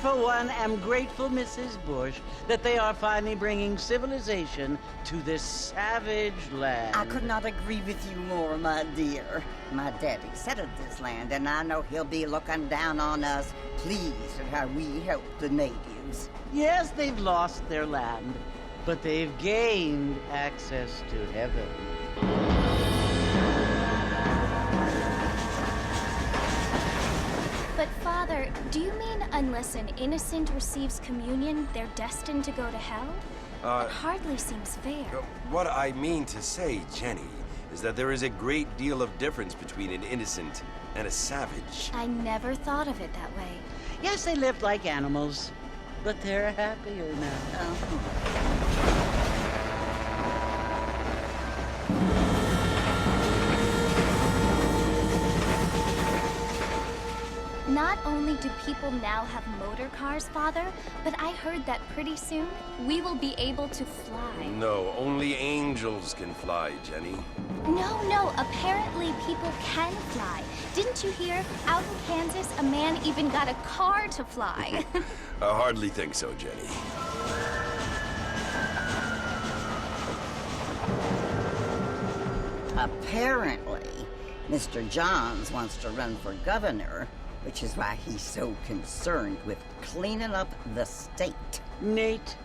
for one, am grateful, Mrs. Bush, that they are finally bringing civilization to this savage land. I could not agree with you more, my dear. My daddy settled this land, and I know he'll be looking down on us, pleased at how we help the natives. Yes, they've lost their land, but they've gained access to heaven. But, Father, do you mean unless an innocent receives communion, they're destined to go to hell? That hardly seems fair. What I mean to say, Jenny, is that there is a great deal of difference between an innocent and a savage. I never thought of it that way. Yes, they lived like animals, but they're happier now. Not only do people now have motor cars, Father, but I heard that pretty soon we will be able to fly. No, only angels can fly, Jenny. No, apparently people can fly. Didn't you hear? Out in Kansas, a man even got a car to fly. I hardly think so, Jenny. Apparently, Mr. Johns wants to run for governor, which is why he's so concerned with cleaning up the state. Nate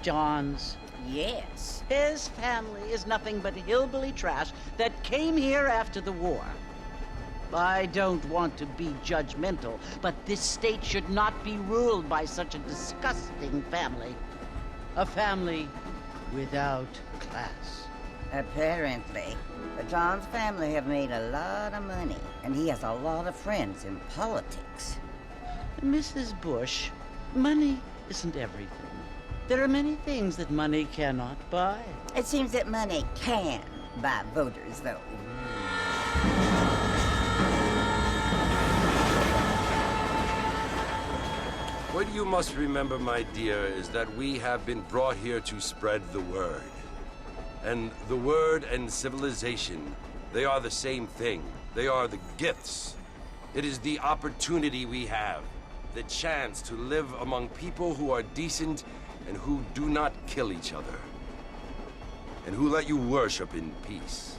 Johns. Yes. His family is nothing but hillbilly trash that came here after the war. I don't want to be judgmental, but this state should not be ruled by such a disgusting family. A family without class. Apparently. The Johns family have made a lot of money, and he has a lot of friends in politics. Mrs. Bush, money isn't everything. There are many things that money cannot buy. It seems that money can buy voters, though. What you must remember, my dear, is that we have been brought here to spread the word. And the word and civilization, they are the same thing. They are the gifts. It is the opportunity we have, the chance to live among people who are decent and who do not kill each other, and who let you worship in peace.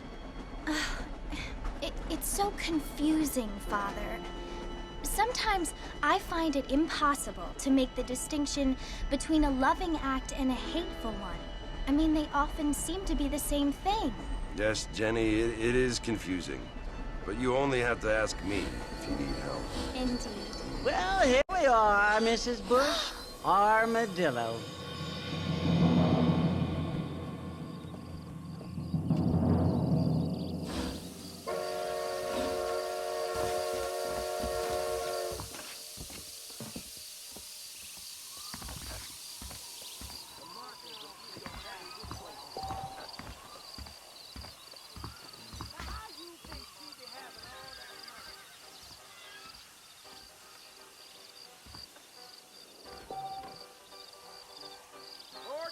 It's so confusing, Father. Sometimes I find it impossible to make the distinction between a loving act and a hateful one. I mean, they often seem to be the same thing. Yes, Jenny, it is confusing. But you only have to ask me if you need help. Indeed. Well, here we are, Mrs. Bush. Armadillo.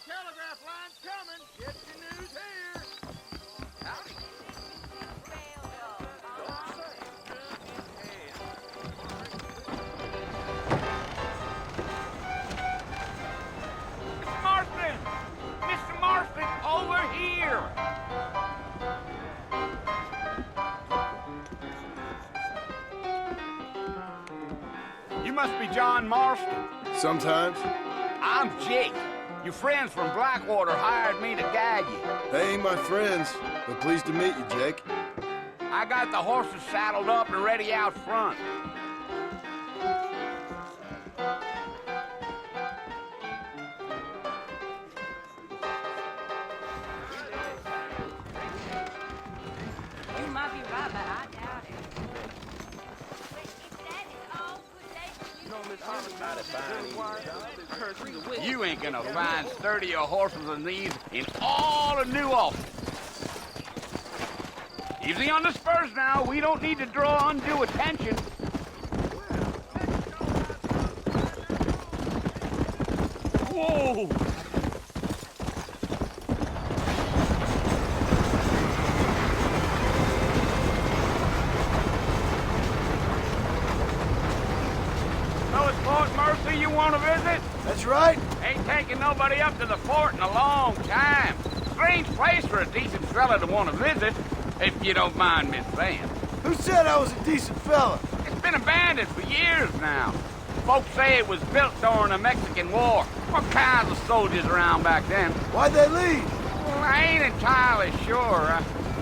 Telegraph line's coming. Get your news here. Howdy. Mr. Marston! Mr. Marston, over here! You must be John Marston. Sometimes. I'm Jake. Your friends from Blackwater hired me to guide you. They ain't my friends, but pleased to meet you, Jake. I got the horses saddled up and ready out front. You might be right, but I doubt it. You ain't gonna find sturdier horses than these in all of New Ulster. Easy on the spurs now. We don't need to draw undue attention. Whoa! Well, it's Fort Mercer you want to right? Ain't taken nobody up to the fort in a long time. Strange place for a decent fella to want to visit, if you don't mind me saying. Who said I was a decent fella? It's been abandoned for years now. Folks say it was built during the Mexican War. What kinds of soldiers around back then? Why'd they leave? Well, I ain't entirely sure.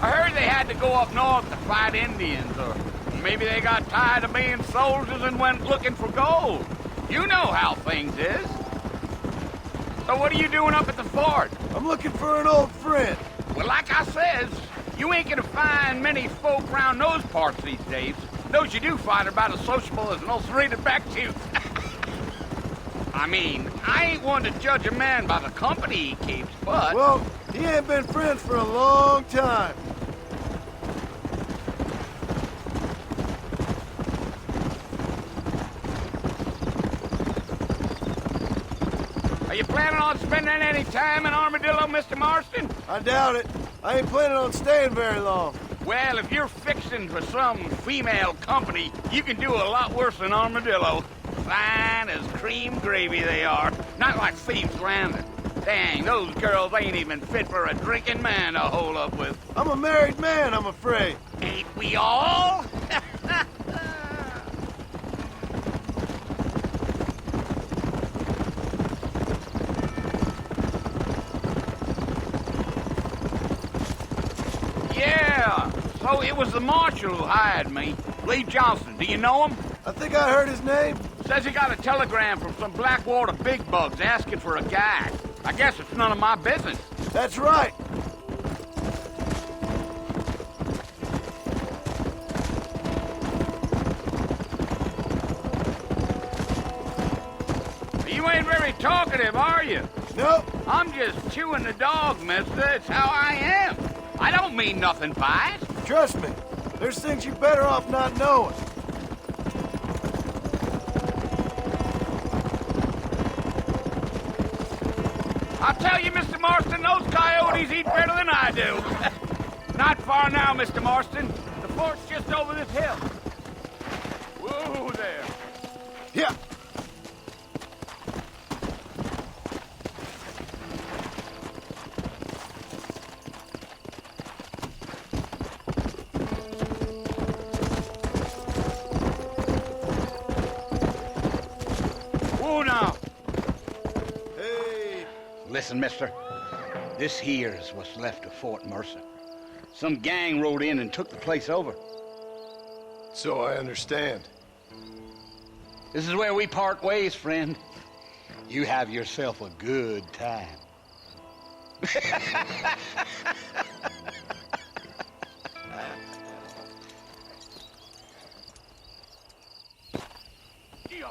I heard they had to go up north to fight Indians, or maybe they got tired of being soldiers and went looking for gold. You know how things is. So what are you doing up at the fort? I'm looking for an old friend. Well, like I says, you ain't gonna find many folk around those parts these days. Those you do find are about as sociable as an ulcerated back tooth. I mean, I ain't one to judge a man by the company he keeps, but... Well, he ain't been friends for a long time. Are you planning on spending any time in Armadillo, Mr. Marston? I doubt it. I ain't planning on staying very long. Well, if you're fixing for some female company, you can do a lot worse than Armadillo. Fine as cream gravy they are. Not like Thieves Landing. Dang, those girls ain't even fit for a drinking man to hole up with. I'm a married man, I'm afraid. Ain't we all? Yeah, so it was the marshal who hired me. Lee Johnson, do you know him? I think I heard his name. Says he got a telegram from some Blackwater big bugs asking for a guide. I guess it's none of my business. That's right. You ain't very talkative, are you? Nope. I'm just chewing the dog, mister. It's how I am. I don't mean nothing by it. Trust me. There's things you're better off not knowing. I'll tell you, Mr. Marston, those coyotes eat better than I do. Not far now, Mr. Marston. The fort's just over this hill. Whoa there. Yeah. Whoa now. Hey. Listen, mister. This here's what's left of Fort Mercer. Some gang rode in and took the place over. So I understand. This is where we part ways, friend. You have yourself a good time. Yeah.